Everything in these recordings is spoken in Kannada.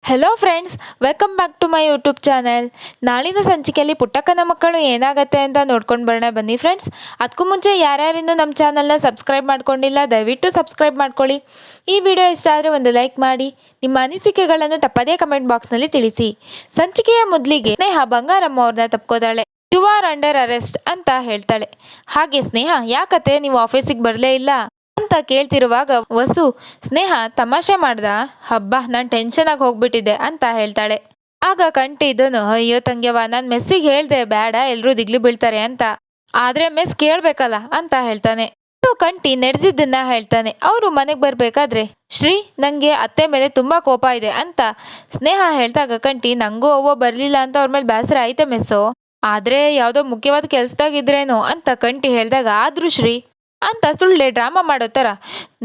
Hello friends, welcome back to my YouTube channel. ನಾಳಿನ ಸಂಚಿಕೆಯಲ್ಲಿ ಪುಟ್ಟಕ್ಕನ ಮಕ್ಕಳು ಏನಾಗತ್ತೆ ಅಂತ ನೋಡ್ಕೊಂಡು ಬರೋಣ ಬನ್ನಿ ಫ್ರೆಂಡ್ಸ್. ಅದಕ್ಕೂ ಮುಂಚೆ ಯಾರ್ಯಾರಿನ್ನೂ ನಮ್ಮ ಚಾನಲ್ನ ಸಬ್ಸ್ಕ್ರೈಬ್ ಮಾಡ್ಕೊಂಡಿಲ್ಲ ದಯವಿಟ್ಟು ಸಬ್ಸ್ಕ್ರೈಬ್ ಮಾಡ್ಕೊಳ್ಳಿ. ಈ ವಿಡಿಯೋ ಇಷ್ಟ ಆದರೆ ಒಂದು ಲೈಕ್ ಮಾಡಿ, ನಿಮ್ಮ ಅನಿಸಿಕೆಗಳನ್ನು ತಪ್ಪದೇ ಕಮೆಂಟ್ ಬಾಕ್ಸ್ನಲ್ಲಿ ತಿಳಿಸಿ. ಸಂಚಿಕೆಯ ಮೊದಲಿಗೆ ಸ್ನೇಹ ಬಂಗಾರಮ್ಮ ಅವ್ರನ್ನ ತಪ್ಕೋತಾಳೆ. ಯು ಆರ್ ಅಂಡರ್ ಅರೆಸ್ಟ್ ಅಂತ ಹೇಳ್ತಾಳೆ. ಹಾಗೆ ಸ್ನೇಹ, ಯಾಕತ್ತೆ ನೀವು ಆಫೀಸಿಗೆ ಬರಲೇ ಇಲ್ಲ ಅಂತ ಕೇಳ್ತಿರುವಾಗ ವಸು, ಸ್ನೇಹ ತಮಾಷೆ ಮಾಡ್ದ, ಹಬ್ಬ ನಾನು ಟೆನ್ಷನ್ ಆಗಿ ಹೋಗ್ಬಿಟ್ಟಿದ್ದೆ ಅಂತ ಹೇಳ್ತಾಳೆ. ಆಗ ಕಂಟಿ ಇದನು, ಅಯ್ಯೋ ತಂಗ್ಯವ, ನಾನು ಮೆಸ್ಸಿಗೆ ಹೇಳ್ದೆ ಬೇಡ ಎಲ್ರೂ ದಿಗ್ಲಿ ಬೀಳ್ತಾರೆ ಅಂತ, ಆದ್ರೆ ಮೆಸ್ ಕೇಳ್ಬೇಕಲ್ಲ ಅಂತ ಹೇಳ್ತಾನೆ. ಕಂಟಿ ನಡೆದಿದ್ದನ್ನ ಹೇಳ್ತಾನೆ. ಅವರು ಮನೆಗೆ ಬರ್ಬೇಕಾದ್ರೆ, ಶ್ರೀ ನಂಗೆ ಅತ್ತೆ ಮೇಲೆ ತುಂಬಾ ಕೋಪ ಇದೆ ಅಂತ ಸ್ನೇಹ ಹೇಳ್ದಾಗ ಕಂಟಿ, ನಂಗೂ ಅವ್ವ ಬರ್ಲಿಲ್ಲ ಅಂತ ಅವ್ರ ಮೇಲೆ ಬೇಸರ ಐತೆ ಮೆಸ್ಸು, ಆದ್ರೆ ಯಾವ್ದೋ ಮುಖ್ಯವಾದ ಕೆಲ್ಸದಾಗಿದ್ರೇನೋ ಅಂತ ಕಂಟಿ ಹೇಳ್ದಾಗ, ಆದ್ರೂ ಶ್ರೀ ಅಂತ ಸುಳ್ಳೆ ಡ್ರಾಮಾ ಮಾಡೋ ಥರ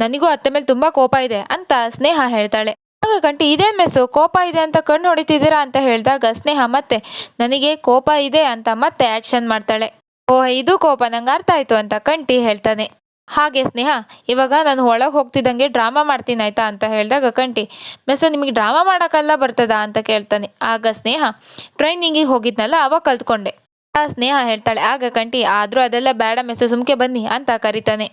ನನಗೂ ಅತ್ತೆ ಮೇಲೆ ತುಂಬಾ ಕೋಪ ಇದೆ ಅಂತ ಸ್ನೇಹ ಹೇಳ್ತಾಳೆ. ಆಗ ಕಂಟಿ, ಇದೇನ್ ಮೆಸ್ಸು ಕೋಪ ಇದೆ ಅಂತ ಕಣ್ಣು ಹೊಡಿತಿದ್ದೀರಾ ಅಂತ ಹೇಳಿದಾಗ ಸ್ನೇಹ ಮತ್ತೆ ನನಗೆ ಕೋಪ ಇದೆ ಅಂತ ಮತ್ತೆ ಆಕ್ಷನ್ ಮಾಡ್ತಾಳೆ. ಓಹ್, ಇದು ಕೋಪ, ನಂಗೆ ಅರ್ಥ ಆಯ್ತು ಅಂತ ಕಂಟಿ ಹೇಳ್ತಾನೆ. ಹಾಗೆ ಸ್ನೇಹ, ಇವಾಗ ನಾನು ಒಳಗೆ ಹೋಗ್ತಿದ್ದಂಗೆ ಡ್ರಾಮಾ ಮಾಡ್ತೀನಿ ಆಯ್ತಾ ಅಂತ ಹೇಳಿದಾಗ ಕಂಟಿ, ಮೆಸ್ಸು ನಿಮಗೆ ಡ್ರಾಮಾ ಮಾಡೋಕ್ಕೆಲ್ಲ ಬರ್ತದಾ ಅಂತ ಕೇಳ್ತಾನೆ. ಆಗ ಸ್ನೇಹ, ಟ್ರೈನಿಂಗಿಗೆ ಹೋಗಿದ್ನಲ್ಲ ಅವಾಗ ಕಲ್ತ್ಕೊಂಡೆ ಸ್ನೇಹ ಹೇಳ್ತಾಳೆ. ಆಗ ಕಂಟಿ, ಆದ್ರೂ ಅದೆಲ್ಲ ಬೇಡ ಮೆಸ್ಸು, ಸುಮ್ಕೆ ಬನ್ನಿ ಅಂತ ಕರಿತಾನೆ.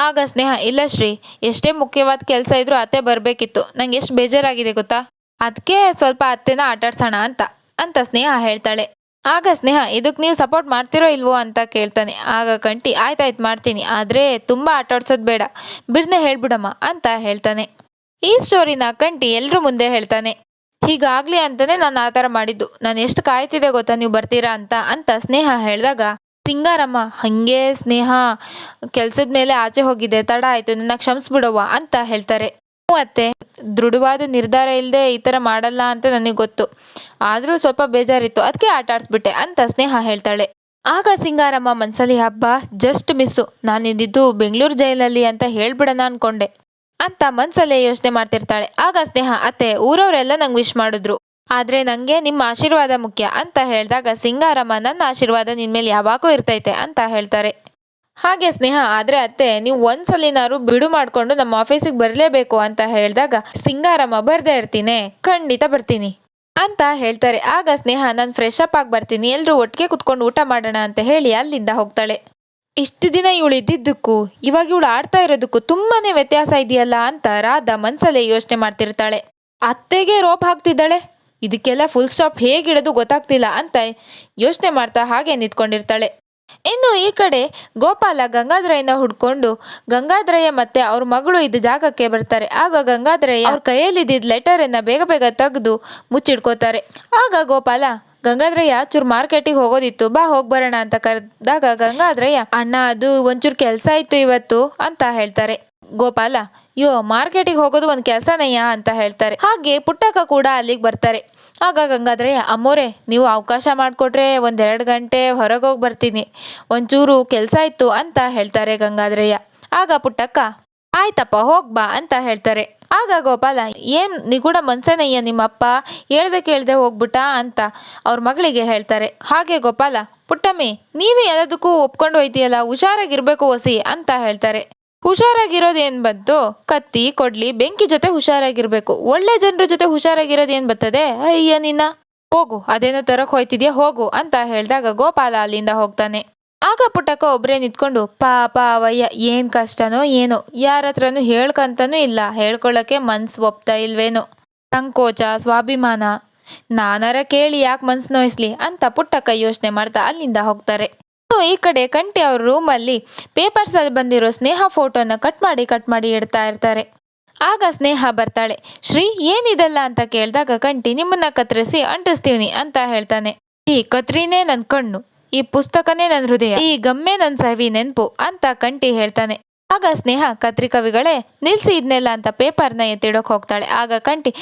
ಆಗ ಸ್ನೇಹ, ಇಲ್ಲ ಶ್ರೀ, ಎಷ್ಟೇ ಮುಖ್ಯವಾದ ಕೆಲಸ ಇದ್ರೂ ಅತ್ತೆ ಬರಬೇಕಿತ್ತು, ನಂಗೆ ಎಷ್ಟು ಬೇಜಾರಾಗಿದೆ ಗೊತ್ತಾ, ಅದಕ್ಕೆ ಸ್ವಲ್ಪ ಅತ್ತೆನ ಆಟಾಡ್ಸೋಣ ಅಂತ ಅಂತ ಸ್ನೇಹ ಹೇಳ್ತಾಳೆ. ಆಗ ಸ್ನೇಹ, ಇದಕ್ಕೆ ನೀವು ಸಪೋರ್ಟ್ ಮಾಡ್ತಿರೋ ಇಲ್ವೋ ಅಂತ ಕೇಳ್ತಾನೆ. ಆಗ ಕಂಟಿ, ಆಯ್ತಾಯ್ತು ಮಾಡ್ತೀನಿ, ಆದರೆ ತುಂಬ ಆಟಾಡ್ಸೋದು ಬೇಡ, ಬಿಡ್ನೆ ಹೇಳ್ಬಿಡಮ್ಮ ಅಂತ ಹೇಳ್ತಾನೆ. ಈ ಸ್ಟೋರಿನ ಕಂಟಿ ಎಲ್ರ ಮುಂದೆ ಹೇಳ್ತಾನೆ. ಹೀಗಾಗ್ಲಿ ಅಂತಾನೆ ನಾನು ಆ ಥರ ಮಾಡಿದ್ದು, ನಾನು ಎಷ್ಟು ಕಾಯ್ತಿದೆ ಗೊತ್ತಾ ನೀವು ಬರ್ತೀರಾ ಅಂತ ಅಂತ ಸ್ನೇಹ ಹೇಳಿದಾಗ ಸಿಂಗಾರಮ್ಮ, ಹಂಗೆ ಸ್ನೇಹ ಕೆಲ್ಸದ ಮೇಲೆ ಆಚೆ ಹೋಗಿದೆ, ತಡ ಆಯ್ತು, ನನ್ನ ಕ್ಷಮಿಸ್ಬಿಡವ್ವ ಅಂತ ಹೇಳ್ತಾರೆ. ಮತ್ತೆ ದೃಢವಾದ ನಿರ್ಧಾರ ಇಲ್ಲದೆ ಈ ಥರ ಮಾಡಲ್ಲ ಅಂತ ನನಗೆ ಗೊತ್ತು, ಆದರೂ ಸ್ವಲ್ಪ ಬೇಜಾರಿತ್ತು, ಅದಕ್ಕೆ ಆಟ ಆಡಿಸ್ಬಿಟ್ಟೆ ಅಂತ ಸ್ನೇಹ ಹೇಳ್ತಾಳೆ. ಆಗ ಸಿಂಗಾರಮ್ಮ ಮನ್ಸಲ್ಲಿ, ಹಬ್ಬ ಜಸ್ಟ್ ಮಿಸ್ಸು, ನಾನಿದ್ದಿದ್ದು ಬೆಂಗಳೂರು ಜೈಲಲ್ಲಿ ಅಂತ ಹೇಳ್ಬಿಡೋಣ ಅನ್ಕೊಂಡೆ ಅಂತ ಮನ್ಸಲ್ಲೇ ಯೋಚನೆ ಮಾಡ್ತಿರ್ತಾಳೆ. ಆಗ ಸ್ನೇಹ, ಅತ್ತೆ ಊರವರೆಲ್ಲ ನಂಗೆ ವಿಶ್ ಮಾಡಿದ್ರು, ಆದ್ರೆ ನಂಗೆ ನಿಮ್ಮ ಆಶೀರ್ವಾದ ಮುಖ್ಯ ಅಂತ ಹೇಳಿದಾಗ ಸಿಂಗಾರಮ್ಮ, ನನ್ನ ಆಶೀರ್ವಾದ ನಿನ್ ಮೇಲೆ ಯಾವಾಗೂ ಇರ್ತೈತೆ ಅಂತ ಹೇಳ್ತಾರೆ. ಹಾಗೆ ಸ್ನೇಹ, ಆದ್ರೆ ಅತ್ತೆ ನೀವು ಒಂದ್ಸಲಿನಾರು ಬಿಡು ಮಾಡ್ಕೊಂಡು ನಮ್ಮ ಆಫೀಸಿಗೆ ಬರಲೇಬೇಕು ಅಂತ ಹೇಳಿದಾಗ ಸಿಂಗಾರಮ್ಮ, ಬರ್ದೇ ಇರ್ತೀನಿ, ಖಂಡಿತ ಬರ್ತೀನಿ ಅಂತ ಹೇಳ್ತಾರೆ. ಆಗ ಸ್ನೇಹ, ನಾನು ಫ್ರೆಶ್ ಅಪ್ ಆಗಿ ಬರ್ತೀನಿ, ಎಲ್ರೂ ಒಟ್ಟಿಗೆ ಕುತ್ಕೊಂಡು ಊಟ ಮಾಡೋಣ ಅಂತ ಹೇಳಿ ಅಲ್ಲಿಂದ ಹೋಗ್ತಾಳೆ. ಇಷ್ಟು ದಿನ ಇವಳು ಇದ್ದಿದ್ದಕ್ಕೂ ಇವಾಗ ಇವಳು ಆಡ್ತಾ ಇರೋದಕ್ಕೂ ತುಂಬಾನೇ ವ್ಯತ್ಯಾಸ ಇದೆಯಲ್ಲ ಅಂತ ರಾಧಾ ಮನ್ಸಲ್ಲೇ ಯೋಚನೆ ಮಾಡ್ತಿರ್ತಾಳೆ. ಅತ್ತೆಗೆ ರೋಪ್ ಹಾಕ್ತಿದ್ದಾಳೆ, ಇದಕ್ಕೆಲ್ಲ ಫುಲ್ ಸ್ಟಾಪ್ ಹೇಗಿಡೋದು ಗೊತ್ತಾಗ್ತಿಲ್ಲ ಅಂತ ಯೋಚನೆ ಮಾಡ್ತಾ ಹಾಗೆ ನಿಂತ್ಕೊಂಡಿರ್ತಾಳೆ. ಇನ್ನು ಈ ಕಡೆ ಗೋಪಾಲ ಗಂಗಾಧರಯ್ಯನ ಹುಡ್ಕೊಂಡು ಗಂಗಾಧರಯ್ಯ ಮತ್ತೆ ಅವ್ರ ಮಗಳು ಇದ್ದ ಜಾಗಕ್ಕೆ ಬರ್ತಾರೆ. ಆಗ ಗಂಗಾಧರಯ್ಯ ಅವ್ರ ಕೈಯಲ್ಲಿದ್ದ ಲೆಟರ್ ಅನ್ನ ಬೇಗ ಬೇಗ ತೆಗೆದು ಮುಚ್ಚಿಡ್ಕೋತಾರೆ. ಆಗ ಗೋಪಾಲ, ಗಂಗಾಧರಯ್ಯ ಚೂರು ಮಾರ್ಕೆಟಿಗೆ ಹೋಗೋದಿತ್ತು, ಬಾ ಹೋಗ್ಬರೋಣ ಅಂತ ಕರೆದಾಗ ಗಂಗಾಧರಯ್ಯ, ಅಣ್ಣ ಅದು ಒಂಚೂರು ಕೆಲಸ ಇತ್ತು ಇವತ್ತು ಅಂತ ಹೇಳ್ತಾರೆ. ಗೋಪಾಲ, ಯೋ ಮಾರ್ಕೆಟಿಗೆ ಹೋಗೋದು ಒಂದು ಕೆಲಸನಯ್ಯ ಅಂತ ಹೇಳ್ತಾರೆ. ಹಾಗೆ ಪುಟ್ಟಕ್ಕ ಕೂಡ ಅಲ್ಲಿಗೆ ಬರ್ತಾರೆ. ಆಗ ಗಂಗಾಧರಯ್ಯ, ಅಮ್ಮೋರೆ ನೀವು ಅವಕಾಶ ಮಾಡಿಕೊಟ್ರೆ 1-2 ಗಂಟೆ ಹೊರಗೆ ಹೋಗಿ ಬರ್ತೀನಿ, ಒಂಚೂರು ಕೆಲಸ ಇತ್ತು ಅಂತ ಹೇಳ್ತಾರೆ ಗಂಗಾಧರಯ್ಯ. ಆಗ ಪುಟ್ಟಕ್ಕ, ಆಯ್ತಪ್ಪ ಹೋಗ್ಬಾ ಅಂತ ಹೇಳ್ತಾರೆ. ಆಗ ಗೋಪಾಲ, ಏನ್ ನಿಗೂಢ ಮನ್ಸೇನಯ್ಯ ನಿಮ್ಮಪ್ಪ, ಹೇಳ್ದೆ ಕೇಳ್ದೆ ಹೋಗ್ಬಿಟ್ಟ ಅಂತ ಅವ್ರ ಮಗಳಿಗೆ ಹೇಳ್ತಾರೆ. ಹಾಗೆ ಗೋಪಾಲ, ಪುಟ್ಟಮ್ಮಿ ನೀನು ಎಲ್ಲದಕ್ಕೂ ಒಪ್ಕೊಂಡು ಹೋಯ್ತೀಯಲ್ಲ, ಹುಷಾರಾಗಿರ್ಬೇಕು ಒಸಿ ಅಂತ ಹೇಳ್ತಾರೆ. ಹುಷಾರಾಗಿರೋದು ಏನ್ ಬಂತು, ಕತ್ತಿ ಕೊಡ್ಲಿ ಬೆಂಕಿ ಜೊತೆ ಹುಷಾರಾಗಿರ್ಬೇಕು, ಒಳ್ಳೆ ಜನರ ಜೊತೆ ಹುಷಾರಾಗಿರೋದು ಏನ್ ಬರ್ತದೆ, ಅಯ್ಯ ನಿನ್ನ, ಹೋಗು ಅದೇನೋ ತರಕ್ ಹೋಯ್ತಿದ್ಯಾ ಹೋಗು ಅಂತ ಹೇಳಿದಾಗ ಗೋಪಾಲ ಅಲ್ಲಿಂದ ಹೋಗ್ತಾನೆ. ಆಗ ಪುಟ್ಟಕ್ಕ ಒಬ್ರೇ ನಿಂತ್ಕೊಂಡು, ಪಾಪ ಅವಯ್ಯ ಏನ್ ಕಷ್ಟನೋ ಏನೋ, ಯಾರ ಹತ್ರನೂ ಹೇಳ್ಕಂತಾನೂ ಇಲ್ಲ, ಹೇಳ್ಕೊಳಕ್ಕೆ ಮನ್ಸು ಒಪ್ತಾ ಇಲ್ವೇನೋ, ಸಂಕೋಚ ಸ್ವಾಭಿಮಾನ, ನಾನಾರ ಕೇಳಿ ಯಾಕೆ ಮನ್ಸು ನೋಯಿಸ್ಲಿ ಅಂತ ಪುಟ್ಟಕ್ಕ ಯೋಚನೆ ಮಾಡ್ತಾ ಅಲ್ಲಿಂದ ಹೋಗ್ತಾರೆ. ಈ ಕಡೆ ಕಂಟಿ ಅವ್ರ ರೂಮಲ್ಲಿ ಪೇಪರ್ಸ್ ಅಲ್ಲಿ ಬಂದಿರೋ ಸ್ನೇಹ ಫೋಟೋನ ಕಟ್ ಮಾಡಿ ಇಡ್ತಾ ಇರ್ತಾರೆ. ಆಗ ಸ್ನೇಹ ಬರ್ತಾಳೆ. ಶ್ರೀ ಏನಿದೆಲ್ಲ ಅಂತ ಕೇಳಿದಾಗ ಕಂಟಿ, ನಿಮ್ಮನ್ನ ಕತ್ತರಿಸಿ ಅಂಟಿಸ್ತೀವಿ ಅಂತ ಹೇಳ್ತಾನೆ. ಈ ಕತ್ರಿನೇ ನನ್ ಕಣ್ಣು, ಈ ಪುಸ್ತಕನೇ ನನ್ನ ಹೃದಯ, ಈ ಗಮ್ಮೆ ನನ್ನ ಸವಿ ನೆನ್ಪು ಅಂತ ಕಂಟಿ ಹೇಳ್ತಾನೆ. ಆಗ ಸ್ನೇಹ, ಕತ್ರಿ ಕವಿಗಳೇ ನಿಲ್ಸಿ ಇದನ್ನೆಲ್ಲ ಅಂತ ಪೇಪರ್ನ ಎತ್ತಿಡೋಕ್ ಹೋಗ್ತಾಳೆ. ಆಗ ಕಂಟಿ,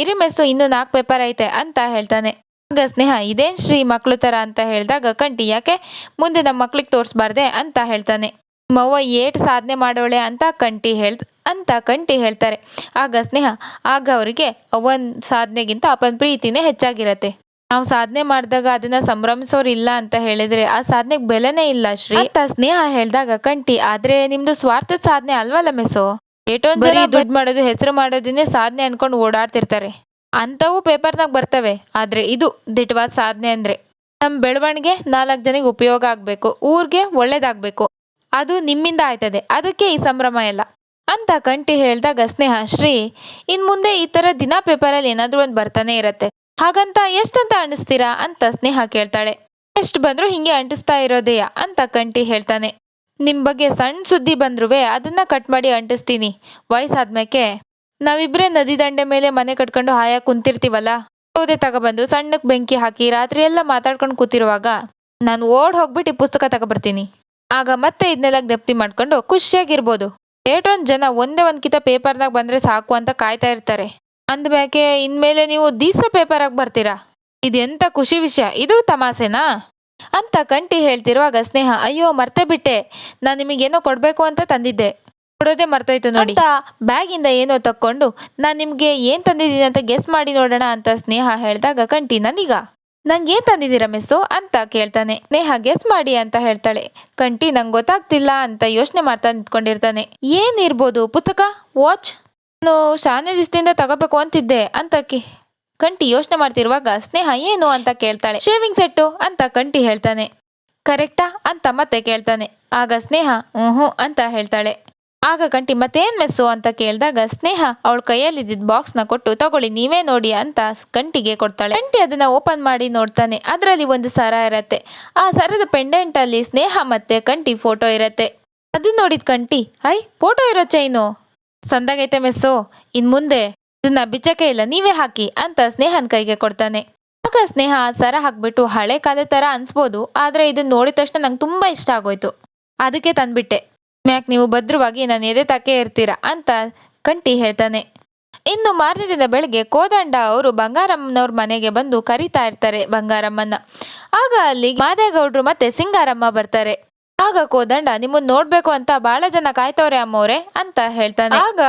ಇರಿ ಮೆಸ್ಸು ಇನ್ನೂ 4 ಪೇಪರ್ ಐತೆ ಅಂತ ಹೇಳ್ತಾನೆ. ಆಗ ಸ್ನೇಹ, ಇದೇನ್ ಶ್ರೀ ಮಕ್ಳು ತರ ಅಂತ ಹೇಳಿದಾಗ ಕಂಟಿ, ಯಾಕೆ ಮುಂದೆ ನಮ್ಮ ಮಕ್ಳಿಗೆ ತೋರಿಸ್ಬಾರ್ದೆ ಅಂತ ಹೇಳ್ತಾನೆ. ನಿಮ್ಮವ್ವ ಏಟ್ ಸಾಧನೆ ಮಾಡೋಳೆ ಅಂತ ಕಂಟಿ ಹೇಳ್ತಾರೆ. ಆಗ ಸ್ನೇಹ, ಆಗ ಅವರಿಗೆ ಅವನ್ ಸಾಧನೆಗಿಂತ ಅಪ್ಪನ ಪ್ರೀತಿನೇ ಹೆಚ್ಚಾಗಿರತ್ತೆ, ನಾವು ಸಾಧನೆ ಮಾಡಿದಾಗ ಅದನ್ನ ಸಂಭ್ರಮಿಸೋರು ಇಲ್ಲ ಅಂತ ಹೇಳಿದ್ರೆ ಆ ಸಾಧನೆಗೆ ಬೆಲೆನೇ ಇಲ್ಲ ಶ್ರೀ ಅಂತ ಸ್ನೇಹ ಹೇಳಿದಾಗ ಕಂಟಿ, ಆದ್ರೆ ನಿಮ್ದು ಸ್ವಾರ್ಥದ ಸಾಧನೆ ಅಲ್ವಲ್ಲ ಮೆಸೋ, ಏಟೊಂದ್ ಜನ ದುಡ್ಡು ಮಾಡೋದು ಹೆಸರು ಮಾಡೋದನ್ನೇ ಸಾಧನೆ ಅನ್ಕೊಂಡು ಓಡಾಡ್ತಿರ್ತಾರೆ, ಅಂಥವು ಪೇಪರ್ನಾಗ ಬರ್ತವೆ, ಆದರೆ ಇದು ದಿಟವಾದ ಸಾಧನೆ ಅಂದರೆ ನಮ್ಮ ಬೆಳವಣಿಗೆ 4 ಜನಿಗೆ ಉಪಯೋಗ ಆಗಬೇಕು, ಊರಿಗೆ ಒಳ್ಳೇದಾಗಬೇಕು, ಅದು ನಿಮ್ಮಿಂದ ಆಯ್ತದೆ, ಅದಕ್ಕೆ ಈ ಸಂಭ್ರಮ ಎಲ್ಲ ಅಂತ ಕಂಟಿ ಹೇಳಿದಾಗ ಸ್ನೇಹ, ಶ್ರೀ ಇನ್ನು ಮುಂದೆ ಈ ಥರ ದಿನ ಪೇಪರಲ್ಲಿ ಏನಾದರೂ ಒಂದು ಬರ್ತಾನೆ ಇರತ್ತೆ, ಹಾಗಂತ ಎಷ್ಟಂತ ಅಂಟಿಸ್ತೀರಾ ಅಂತ ಸ್ನೇಹ ಕೇಳ್ತಾಳೆ. ಎಷ್ಟು ಬಂದರೂ ಹಿಂಗೆ ಅಂಟಿಸ್ತಾ ಇರೋದೆಯಾ ಅಂತ ಕಂಟಿ ಹೇಳ್ತಾನೆ. ನಿಮ್ಮ ಬಗ್ಗೆ ಸಣ್ಣ ಸುದ್ದಿ ಬಂದ್ರೂ ಅದನ್ನ ಕಟ್ ಮಾಡಿ ಅಂಟಿಸ್ತೀನಿ. ವಯಸ್ಸಾದ್ಮೇಲೆ ನಾವಿಬ್ಬರೇ ನದಿ ದಂಡೆ ಮೇಲೆ ಮನೆ ಕಟ್ಕೊಂಡು ಹಾಯಾಗಿ ಕುಂತಿರ್ತೀವಲ್ಲ, ಸೌದೆ ತಗೊಬಂದು ಸಣ್ಣಕ್ಕೆ ಬೆಂಕಿ ಹಾಕಿ ರಾತ್ರಿ ಎಲ್ಲ ಮಾತಾಡ್ಕೊಂಡು ಕೂತಿರುವಾಗ ನಾನು ಓಡ್ ಹೋಗ್ಬಿಟ್ಟು ಈ ಪುಸ್ತಕ ತಗೊಬರ್ತೀನಿ. ಆಗ ಮತ್ತೆ ಇದನ್ನೆಲ್ಲ ಜ್ಞಪ್ತಿ ಮಾಡ್ಕೊಂಡು ಖುಷಿಯಾಗಿರ್ಬೋದು. ಏಟೊಂದು ಜನ ಒಂದೇ ಒಂದು ಕಿತ ಪೇಪರ್ನಾಗ ಬಂದರೆ ಸಾಕು ಅಂತ ಕಾಯ್ತಾ ಇರ್ತಾರೆ. ಅಂದಮ್ಯಾಕೆ ಇನ್ಮೇಲೆ ನೀವು ದಿವಸ ಪೇಪರಾಗಿ ಬರ್ತೀರಾ? ಇದೆಂಥ ಖುಷಿ ವಿಷಯ, ಇದು ತಮಾಸೆನಾ ಅಂತ ಕಂಟಿ ಹೇಳ್ತಿರುವಾಗ ಸ್ನೇಹ, ಅಯ್ಯೋ ಮರ್ತೇ ಬಿಟ್ಟೆ, ನಾನು ನಿಮಗೇನೋ ಕೊಡಬೇಕು ಅಂತ ತಂದಿದ್ದೆ, ಕೊಡೋದೇ ಮರ್ತೋಯ್ತು ನೋಡಿ ಅಂತ ಬ್ಯಾಗಿಂದ ಏನೋ ತಕ್ಕೊಂಡು ನಾನು ನಿಮಗೆ ಏನು ತಂದಿದ್ದೀನಿ ಅಂತ ಗೆಸ್ ಮಾಡಿ ನೋಡೋಣ ಅಂತ ಸ್ನೇಹ ಹೇಳಿದಾಗ ಕಂಟಿ, ನಂಗೆ ಏನು ತಂದಿದ್ದೀರಾ ಮಿಸ್ಸು ಅಂತ ಕೇಳ್ತಾನೆ. ಸ್ನೇಹ ಗೆಸ್ ಮಾಡಿ ಅಂತ ಹೇಳ್ತಾಳೆ. ಕಂಟಿ ನಂಗೆ ಗೊತ್ತಾಗ್ತಿಲ್ಲ ಅಂತ ಯೋಚನೆ ಮಾಡ್ತಾ ನಿಂತ್ಕೊಂಡಿರ್ತಾನೆ. ಏನಿರ್ಬೋದು, ಪುಸ್ತಕ, ವಾಚ್, ನಾನು ಶಾನೆ ದಿವಸದಿಂದ ತಗೋಬೇಕು ಅಂತಿದ್ದೆ ಅಂತ ಕಂಟಿ ಯೋಚನೆ ಮಾಡ್ತಿರುವಾಗ ಸ್ನೇಹ ಏನು ಅಂತ ಕೇಳ್ತಾಳೆ. ಶೇವಿಂಗ್ ಸೆಟ್ಟು ಅಂತ ಕಂಟಿ ಹೇಳ್ತಾನೆ. ಕರೆಕ್ಟಾ ಅಂತ ಮತ್ತೆ ಕೇಳ್ತಾನೆ. ಆಗ ಸ್ನೇಹ ಹ್ಞೂ ಅಂತ ಹೇಳ್ತಾಳೆ. ಆಗ ಕಂಟಿ ಮತ್ತೇನ್ ಮೆಸ್ಸು ಅಂತ ಕೇಳಿದಾಗ ಸ್ನೇಹ ಅವಳ ಕೈಯಲ್ಲಿದ್ದ ಬಾಕ್ಸ್ನ ಕೊಟ್ಟು ತಗೊಳ್ಳಿ ನೀವೇ ನೋಡಿ ಅಂತ ಕಂಟಿಗೆ ಕೊಡ್ತಾಳೆ. ಕಂಟಿ ಅದನ್ನ ಓಪನ್ ಮಾಡಿ ನೋಡ್ತಾನೆ. ಅದರಲ್ಲಿ ಒಂದು ಸರ ಇರತ್ತೆ. ಆ ಸರದ ಪೆಂಡೆಂಟ್ ಅಲ್ಲಿ ಸ್ನೇಹ ಮತ್ತೆ ಕಂಟಿ ಫೋಟೋ ಇರತ್ತೆ. ಅದು ನೋಡಿದ ಕಂಟಿ, ಫೋಟೋ ಇರೋ ಚೈನು ಸಂದಾಗೈತೆ ಮೆಸ್ಸು, ಇನ್ ಮುಂದೆ ಇದನ್ನ ಬಿಚ್ಚಕ್ಕೆ ಇಲ್ಲ, ನೀವೇ ಹಾಕಿ ಅಂತ ಸ್ನೇಹನ್ ಕೈಗೆ ಕೊಡ್ತಾನೆ. ಆಗ ಸ್ನೇಹ ಸರ ಹಾಕ್ಬಿಟ್ಟು, ಹಳೆ ಕಾಲದ ತರ ಅನ್ಸ್ಬೋದು, ಆದ್ರೆ ಇದನ್ನ ನೋಡಿದ ತಕ್ಷಣ ನಂಗೆ ತುಂಬಾ ಇಷ್ಟ ಆಗೋಯ್ತು, ಅದಕ್ಕೆ ತಂದ್ಬಿಟ್ಟೆ, ಮ್ಯಾಕ್ ನೀವು ಭದ್ರವಾಗಿ ನಾನು ಎದೆ ತಾಕೆ ಇರ್ತೀರಾ ಅಂತ ಕಂಟಿ ಹೇಳ್ತಾನೆ. ಇನ್ನು ಮಾರನೇ ದಿನ ಬೆಳಗ್ಗೆ ಕೋದಂಡ ಅವರು ಬಂಗಾರಮ್ಮನವ್ರ ಮನೆಗೆ ಬಂದು ಕರೀತಾ ಇರ್ತಾರೆ ಬಂಗಾರಮ್ಮನ. ಆಗ ಅಲ್ಲಿ ಮಾದೇಗೌಡ್ರು ಮತ್ತೆ ಸಿಂಗಾರಮ್ಮ ಬರ್ತಾರೆ. ಆಗ ಕೋದಂಡ ನಿಮ್ಮನ್ನ ನೋಡ್ಬೇಕು ಅಂತ ಬಹಳ ಜನ ಕಾಯ್ತವ್ರೆ ಅಮ್ಮವ್ರೆ ಅಂತ ಹೇಳ್ತಾನೆ. ಆಗ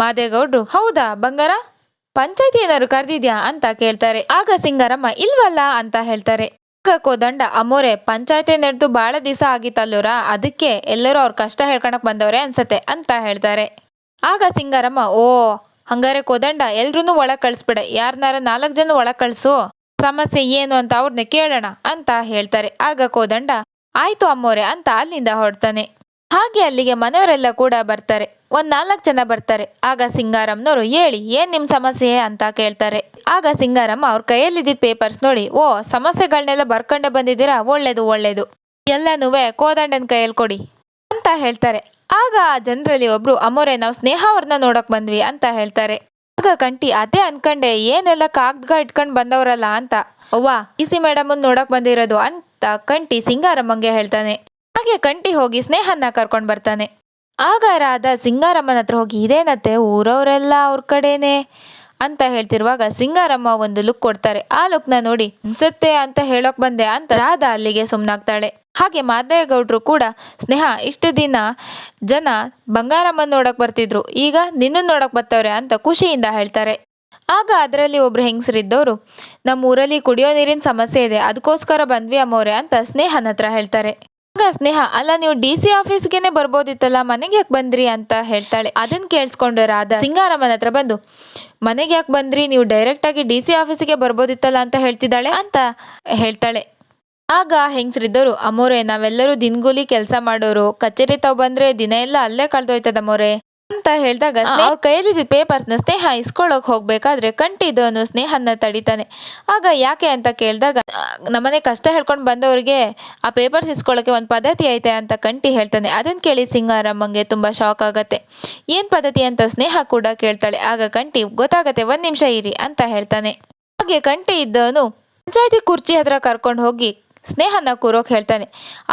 ಮಾದೇಗೌಡ್ರು, ಹೌದಾ ಬಂಗಾರ, ಪಂಚಾಯತಿ ಏನಾದ್ರು ಕರೆದಿದ್ಯಾ ಅಂತ ಕೇಳ್ತಾರೆ. ಆಗ ಸಿಂಗಾರಮ್ಮ ಇಲ್ವಲ್ಲ ಅಂತ ಹೇಳ್ತಾರೆ. ಆಗ ಕೋದಂಡ, ಅಮ್ಮೋರೆ ಪಂಚಾಯತಿ ನಡೆದು ಬಹಳ ದಿವಸ ಆಗಿತ್ತಲ್ಲೋರ, ಅದಕ್ಕೆ ಎಲ್ಲರೂ ಅವ್ರ ಕಷ್ಟ ಹೇಳ್ಕೊಳಕ್ ಬಂದವ್ರೆ ಅನ್ಸತ್ತೆ ಅಂತ ಹೇಳ್ತಾರೆ. ಆಗ ಸಿಂಗಾರಮ್ಮ, ಓ ಹಂಗಾರೆ ಕೋದಂಡ ಎಲ್ರೂ ಒಳಗ್ ಕಳಿಸ್ಬಿಡ, ಯಾರನ್ನಾರ 4 ಜನ ಒಳಗ್ ಕಳ್ಸು, ಸಮಸ್ಯೆ ಏನು ಅಂತ ಅವ್ರನ್ನ ಕೇಳೋಣ ಅಂತ ಹೇಳ್ತಾರೆ. ಆಗ ಕೋದಂಡ, ಆಯ್ತು ಅಮ್ಮೋರೆ ಅಂತ ಅಲ್ಲಿಂದ ಹೊರಡ್ತಾನೆ. ಹಾಗೆ ಅಲ್ಲಿಗೆ ಮನೆಯವರೆಲ್ಲ ಕೂಡ ಬರ್ತಾರೆ. ಒಂದ್ 4 ಜನ ಬರ್ತಾರೆ. ಆಗ ಸಿಂಗಾರಮ್ಮನವರು, ಹೇಳಿ ಏನ್ ನಿಮ್ ಸಮಸ್ಯೆ ಅಂತ ಕೇಳ್ತಾರೆ. ಆಗ ಸಿಂಗಾರಮ್ಮ ಅವ್ರ ಕೈಯಲ್ಲಿದ್ದ ಪೇಪರ್ಸ್ ನೋಡಿ, ಓ ಸಮಸ್ಯೆಗಳನ್ನೆಲ್ಲ ಬರ್ಕೊಂಡೆ ಬಂದಿದ್ದೀರಾ, ಒಳ್ಳೇದು ಒಳ್ಳೇದು, ಎಲ್ಲನೂ ಕೋದಂಡನ ಕೈಯಲ್ಲಿ ಕೊಡಿ ಅಂತ ಹೇಳ್ತಾರೆ. ಆಗ ಆ ಜನರಲ್ಲಿ ಒಬ್ರು, ಅಮ್ಮೋರೆ ನಾವು ಸ್ನೇಹ ಅವ್ರನ್ನ ನೋಡಕ್ ಬಂದ್ವಿ ಅಂತ ಹೇಳ್ತಾರೆ. ಆಗ ಕಂಟಿ, ಅದೇ ಅನ್ಕಂಡೆ ಏನೆಲ್ಲ ಕಾಗ್ದ ಇಟ್ಕೊಂಡ್ ಬಂದವ್ರಲ್ಲ ಅಂತ, ಅವ್ವ ಸಿ ಮೇಡಮ್ ನೋಡಕ್ ಬಂದಿರೋದು ಅಂತ ಕಂಟಿ ಸಿಂಗಾರಮ್ಮಂಗೆ ಹೇಳ್ತಾನೆ. ಹಾಗೆ ಕಂಟಿ ಹೋಗಿ ಸ್ನೇಹನ್ನ ಕರ್ಕೊಂಡ್ ಬರ್ತಾನೆ. ಆಗ ರಾಧ ಸಿಂಗಾರಮ್ಮನ ಹತ್ರ ಹೋಗಿ, ಇದೇನತ್ತೆ ಊರವರೆಲ್ಲ ಅವ್ರ ಕಡೆನೆ ಅಂತ ಹೇಳ್ತಿರುವಾಗ ಸಿಂಗಾರಮ್ಮ ಒಂದು ಲುಕ್ ಕೊಡ್ತಾರೆ. ಆ ಲುಕ್ನ ನೋಡಿ ಅನ್ಸತ್ತೆ ಅಂತ ಹೇಳೋಕ್ ಬಂದೆ ಅಂತ ರಾಧ ಅಲ್ಲಿಗೆ ಸುಮ್ನಾಗ್ತಾಳೆ. ಹಾಗೆ ಮಾದೇಗೌಡ್ರು ಕೂಡ, ಸ್ನೇಹ ಇಷ್ಟು ದಿನ ಜನ ಬಂಗಾರಮ್ಮನ ನೋಡಕ್ ಬರ್ತಿದ್ರು, ಈಗ ನಿನ್ನ ನೋಡಕ್ ಬರ್ತವ್ರೆ ಅಂತ ಖುಷಿಯಿಂದ ಹೇಳ್ತಾರೆ. ಆಗ ಅದರಲ್ಲಿ ಒಬ್ರು ಹೆಂಗಸರಿದ್ದವರು, ನಮ್ಮ ಊರಲ್ಲಿ ಕುಡಿಯೋ ನೀರಿನ ಸಮಸ್ಯೆ ಇದೆ, ಅದಕ್ಕೋಸ್ಕರ ಬಂದ್ವಿ ಅಮ್ಮೋರೆ ಅಂತ ಸ್ನೇಹನ ಹತ್ರ ಹೇಳ್ತಾರೆ. ಆಗ ಸ್ನೇಹ, ಅಲ್ಲ ನೀವು DC ಆಫೀಸ್ಗೆನೆ ಬರ್ಬೋದಿತ್ತಲ್ಲ, ಮನೆಗೆ ಯಾಕೆ ಬಂದ್ರಿ ಅಂತ ಹೇಳ್ತಾಳೆ. ಅದನ್ನ ಕೇಳಿಸ್ಕೊಂಡು ರಾಧಾ ಸಿಂಗಾರಮ್ಮನ ಹತ್ರ ಬಂದು, ಮನೆಗೆ ಯಾಕೆ ಬಂದ್ರಿ, ನೀವು ಡೈರೆಕ್ಟ್ ಆಗಿ DC ಆಫೀಸಿಗೆ ಬರ್ಬೋದಿತ್ತಲ್ಲ ಅಂತ ಹೇಳ್ತಿದ್ದಾಳೆ ಅಂತ ಹೇಳ್ತಾಳೆ. ಆಗ ಹೆಂಗಸರಿದ್ದವರು, ಅಮ್ಮೋರೆ ನಾವೆಲ್ಲರೂ ದಿನಗೂಲಿ ಕೆಲಸ ಮಾಡೋರು, ಕಚೇರಿ ತಾವ್ ಬಂದ್ರೆ ದಿನ ಎಲ್ಲ ಅಲ್ಲೇ ಕಳ್ದೋಯ್ತದ ಅಮ್ಮೋರೆ ಅಂತ ಹೇಳಿದಾಗ ಅವ್ರ ಕೈಯಲ್ಲಿ ಪೇಪರ್ಸ್ನ ಸ್ನೇಹ ಇಸ್ಕೊಳ್ಳೋಕೆ ಹೋಗ್ಬೇಕಾದ್ರೆ ಕಂಟಿದ್ದವನು ಸ್ನೇಹನ ತಡಿತಾನೆ. ಆಗ ಯಾಕೆ ಅಂತ ಕೇಳಿದಾಗ, ನಮ್ಮನೆ ಕಷ್ಟ ಹೇಳ್ಕೊಂಡು ಬಂದವ್ರಿಗೆ ಆ ಪೇಪರ್ಸ್ ಇಸ್ಕೊಳ್ಳೋಕೆ ಒಂದು ಪದ್ಧತಿ ಐತೆ ಅಂತ ಕಂಟಿ ಹೇಳ್ತಾನೆ. ಅದನ್ನ ಕೇಳಿ ಸಿಂಗಾರಮ್ಮಂಗೆ ತುಂಬಾ ಶಾಕ್ ಆಗತ್ತೆ. ಏನ್ ಪದ್ಧತಿ ಅಂತ ಸ್ನೇಹ ಕೂಡ ಕೇಳ್ತಾಳೆ. ಆಗ ಕಂಟಿ, ಗೊತ್ತಾಗತ್ತೆ, 1 ನಿಮಿಷ ಇರಿ ಅಂತ ಹೇಳ್ತಾನೆ. ಹಾಗೆ ಕಂಟಿ ಇದ್ದವನು ಪಂಚಾಯತಿ ಕುರ್ಚಿ ಹತ್ರ ಕರ್ಕೊಂಡು ಹೋಗಿ ಸ್ನೇಹನ ಕೂರೋಕ್ ಹೇಳ್ತಾನೆ.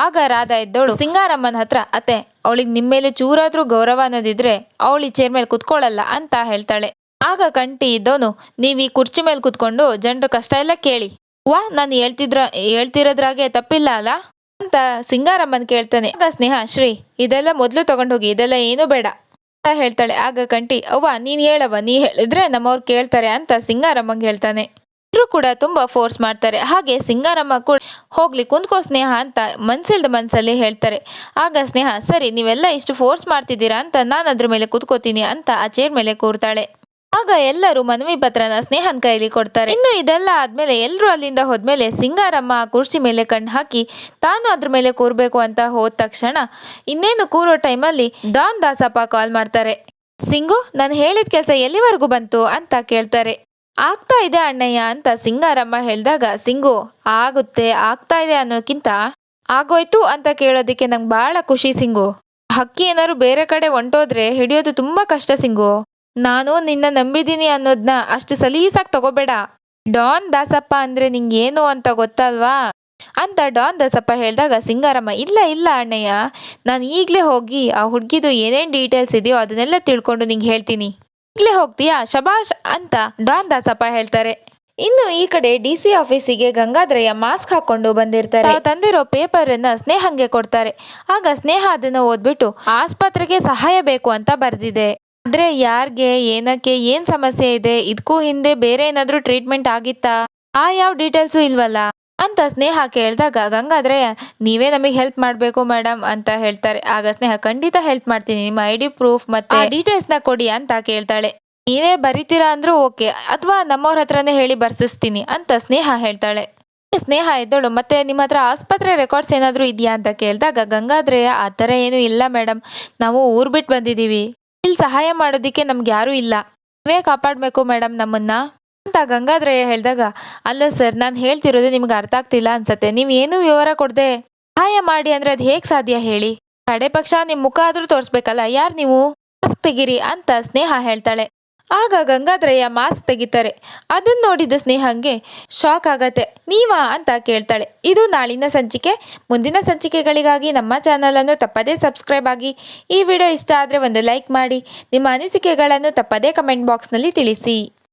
ಆಗ ರಾಧಾ ಇದ್ದವಳು ಸಿಂಗಾರಮ್ಮನ ಹತ್ರ, ಅತ್ತೆ ಅವಳಿಗೆ ನಿಮ್ಮ ಮೇಲೆ ಚೂರಾದ್ರೂ ಗೌರವ ಅನ್ನೋದಿದ್ರೆ ಅವಳು ಈ ಚೇರ್ ಮೇಲೆ ಕುತ್ಕೊಳ್ಳಲ್ಲ ಅಂತ ಹೇಳ್ತಾಳೆ. ಆಗ ಕಂಟಿ ಇದ್ದವನು, ನೀವ್ ಈ ಕುರ್ಚಿ ಮೇಲೆ ಕುತ್ಕೊಂಡು ಜನರ ಕಷ್ಟ ಎಲ್ಲ ಕೇಳಿ, ನಾನು ಹೇಳ್ತಿರೋದ್ರಾಗೆ ತಪ್ಪಿಲ್ಲ ಅಲ್ಲ ಅಂತ ಸಿಂಗಾರಮ್ಮನ್ ಕೇಳ್ತಾನೆ. ಆಗ ಸ್ನೇಹ, ಶ್ರೀ ಇದೆಲ್ಲ ಮೊದ್ಲು ತಗೊಂಡೋಗಿ, ಇದೆಲ್ಲ ಏನು ಬೇಡ ಅಂತ ಹೇಳ್ತಾಳೆ. ಆಗ ಕಂಟಿ, ಅವ್ವ ನೀನ್ ಹೇಳವ್ವ, ನೀ ಹೇಳಿದ್ರೆ ನಮ್ಮವ್ರು ಕೇಳ್ತಾರೆ ಅಂತ ಸಿಂಗಾರಮ್ಮಂಗೆ ಹೇಳ್ತಾನೆ. ಇಬ್ರು ಕೂಡ ತುಂಬಾ ಫೋರ್ಸ್ ಮಾಡ್ತಾರೆ. ಹಾಗೆ ಸಿಂಗಾರಮ್ಮ ಕೂಡ ಹೋಗ್ಲಿ ಕುಂತ್ಕೋ ಸ್ನೇಹ ಅಂತ ಮನ್ಸಿಲ್ದ ಮನ್ಸಲ್ಲಿ ಹೇಳ್ತಾರೆ. ಆಗ ಸ್ನೇಹ, ಸರಿ ನೀವೆಲ್ಲ ಇಷ್ಟು ಫೋರ್ಸ್ ಮಾಡ್ತಿದ್ದೀರಾ ಅಂತ ನಾನು ಅದ್ರ ಮೇಲೆ ಕುತ್ಕೋತೀನಿ ಅಂತ ಆ ಚೇರ್ ಮೇಲೆ ಕೂರ್ತಾಳೆ. ಆಗ ಎಲ್ಲರೂ ಮನವಿ ಪತ್ರನ ಸ್ನೇಹನ್ ಕೈಲಿ ಕೊಡ್ತಾರೆ. ಇನ್ನು ಇದೆಲ್ಲ ಆದ್ಮೇಲೆ ಎಲ್ಲರೂ ಅಲ್ಲಿಂದ ಹೋದ್ಮೇಲೆ ಸಿಂಗಾರಮ್ಮ ಆ ಕುರ್ಚಿ ಮೇಲೆ ಕಣ್ಣು ಹಾಕಿ ತಾನು ಅದ್ರ ಮೇಲೆ ಕೂರ್ಬೇಕು ಅಂತ ಹೋದ ತಕ್ಷಣ ಇನ್ನೇನು ಕೂರೋ ಟೈಮಲ್ಲಿ ಡಾನ್ ದಾಸಪ್ಪ ಕಾಲ್ ಮಾಡ್ತಾರೆ. ಸಿಂಗು, ನಾನು ಹೇಳಿದ ಕೆಲಸ ಎಲ್ಲಿವರೆಗೂ ಬಂತು ಅಂತ ಕೇಳ್ತಾರೆ. ಆಗ್ತಾ ಇದೆ ಅಣ್ಣಯ್ಯ ಅಂತ ಸಿಂಗಾರಮ್ಮ ಹೇಳಿದಾಗ ಸಿಂಗು, ಆಗುತ್ತೆ ಆಗ್ತಾ ಇದೆ ಅನ್ನೋಕ್ಕಿಂತ ಆಗೋಯ್ತು ಅಂತ ಕೇಳೋದಕ್ಕೆ ನಂಗೆ ಬಹಳ ಖುಷಿ ಸಿಂಗು. ಹಕ್ಕಿ ಏನಾದ್ರು ಬೇರೆ ಕಡೆ ಹೊಂಟೋದ್ರೆ ಹಿಡಿಯೋದು ತುಂಬಾ ಕಷ್ಟ ಸಿಂಗು. ನಾನು ನಿನ್ನ ನಂಬಿದ್ದೀನಿ ಅನ್ನೋದನ್ನ ಅಷ್ಟು ಸಲೀಸಾಗಿ ತಗೋಬೇಡ. ಡಾನ್ ದಾಸಪ್ಪ ಅಂದ್ರೆ ನಿಂಗೇನು ಅಂತ ಗೊತ್ತಲ್ವಾ ಅಂತ ಡಾನ್ ದಾಸಪ್ಪ ಹೇಳಿದಾಗ ಸಿಂಗಾರಮ್ಮ, ಇಲ್ಲ ಇಲ್ಲ ಅಣ್ಣಯ್ಯ, ನಾನು ಈಗಲೇ ಹೋಗಿ ಆ ಹುಡುಗಿದು ಏನೇನು ಡೀಟೇಲ್ಸ್ ಇದೆಯೋ ಅದನ್ನೆಲ್ಲ ತಿಳ್ಕೊಂಡು ನಿಂಗೆ ಹೇಳ್ತೀನಿ. ಈಗಲೇ ಹೋಗ್ತೀಯಾ? ಶಬಾಷ್ ಅಂತ ಡಾನ್ ದಾಸಪ್ಪ ಹೇಳ್ತಾರೆ. ಇನ್ನು ಈ ಕಡೆ DC ಆಫೀಸಿಗೆ ಗಂಗಾಧರಯ್ಯ ಮಾಸ್ಕ್ ಹಾಕೊಂಡು ಬಂದಿರ್ತಾರೆ. ತಾವು ತಂದಿರೋ ಪೇಪರ್ ಅನ್ನ ಸ್ನೇಹಂಗೆ ಕೊಡ್ತಾರೆ. ಆಗ ಸ್ನೇಹ ಅದನ್ನ ಓದ್ಬಿಟ್ಟು ಆಸ್ಪತ್ರೆಗೆ ಸಹಾಯ ಬೇಕು ಅಂತ ಬರ್ದಿದೆ. ಆದ್ರೆ ಯಾರ್ಗೆ, ಏನಕ್ಕೆ, ಏನ್ ಸಮಸ್ಯೆ ಇದೆ, ಇದಕ್ಕೂ ಹಿಂದೆ ಬೇರೆ ಏನಾದ್ರೂ ಟ್ರೀಟ್ಮೆಂಟ್ ಆಗಿತ್ತಾ, ಆ ಯಾವ ಡೀಟೇಲ್ಸು ಇಲ್ವಲ್ಲ ಅಂತ ಸ್ನೇಹ ಕೇಳಿದಾಗ ಗಂಗಾಧರಯ್ಯ, ನೀವೇ ನಮಗೆ ಹೆಲ್ಪ್ ಮಾಡಬೇಕು ಮೇಡಮ್ ಅಂತ ಹೇಳ್ತಾರೆ. ಆಗ ಸ್ನೇಹ, ಖಂಡಿತ ಹೆಲ್ಪ್ ಮಾಡ್ತೀನಿ, ನಿಮ್ಮ ID ಪ್ರೂಫ್ ಮತ್ತೆ ಡೀಟೇಲ್ಸ್ ನ ಕೊಡಿ ಅಂತ ಕೇಳ್ತಾಳೆ. ನೀವೇ ಬರಿತೀರಾ ಅಂದ್ರೂ ಓಕೆ, ಅಥವಾ ನಮ್ಮವ್ರ ಹತ್ರನೇ ಹೇಳಿ ಬರ್ಸಿಸ್ತೀನಿ ಅಂತ ಸ್ನೇಹ ಹೇಳ್ತಾಳೆ. ಸ್ನೇಹ ಎದ್ದೋಳು, ಮತ್ತೆ ನಿಮ್ಮ ಹತ್ರ ಆಸ್ಪತ್ರೆ ರೆಕಾರ್ಡ್ಸ್ ಏನಾದರೂ ಇದೆಯಾ ಅಂತ ಕೇಳಿದಾಗ ಗಂಗಾಧರಯ್ಯ, ಆ ಥರ ಏನೂ ಇಲ್ಲ ಮೇಡಮ್, ನಾವು ಊರ್ ಬಿಟ್ಟು ಬಂದಿದ್ದೀವಿ, ಇಲ್ಲಿ ಸಹಾಯ ಮಾಡೋದಕ್ಕೆ ನಮ್ಗೆ ಯಾರೂ ಇಲ್ಲ, ನೀವೇ ಕಾಪಾಡಬೇಕು ಮೇಡಮ್ ನಮ್ಮನ್ನ ಅಂತ ಗಂಗಾಧರಯ್ಯ ಹೇಳಿದಾಗ, ಅಲ್ಲ ಸರ್, ನಾನು ಹೇಳ್ತಿರೋದು ನಿಮ್ಗೆ ಅರ್ಥ ಆಗ್ತಿಲ್ಲ ಅನ್ಸತ್ತೆ, ನೀವು ಏನೂ ವಿವರ ಕೊಡದೆ ಸಹಾಯ ಮಾಡಿ ಅಂದ್ರೆ ಅದು ಹೇಗೆ ಸಾಧ್ಯ ಹೇಳಿ? ಕಡೆ ಪಕ್ಷ ನಿಮ್ಮ ಮುಖ ಆದರೂ ತೋರಿಸ್ಬೇಕಲ್ಲ, ಯಾರು ನೀವು? ಮಾಸ್ಕ್ ತೆಗೀರಿ ಅಂತ ಸ್ನೇಹ ಹೇಳ್ತಾಳೆ. ಆಗ ಗಂಗಾಧರಯ್ಯ ಮಾಸ್ಕ್ ತೆಗಿತಾರೆ. ಅದನ್ನ ನೋಡಿದ ಸ್ನೇಹಂಗೆ ಶಾಕ್ ಆಗತ್ತೆ. ನೀವಾ ಅಂತ ಕೇಳ್ತಾಳೆ. ಇದು ನಾಳಿನ ಸಂಚಿಕೆ. ಮುಂದಿನ ಸಂಚಿಕೆಗಳಿಗಾಗಿ ನಮ್ಮ ಚಾನಲನ್ನು ತಪ್ಪದೇ ಸಬ್ಸ್ಕ್ರೈಬ್ ಆಗಿ. ಈ ವಿಡಿಯೋ ಇಷ್ಟ ಆದರೆ ಒಂದು ಲೈಕ್ ಮಾಡಿ. ನಿಮ್ಮ ಅನಿಸಿಕೆಗಳನ್ನು ತಪ್ಪದೇ ಕಮೆಂಟ್ ಬಾಕ್ಸ್ನಲ್ಲಿ ತಿಳಿಸಿ.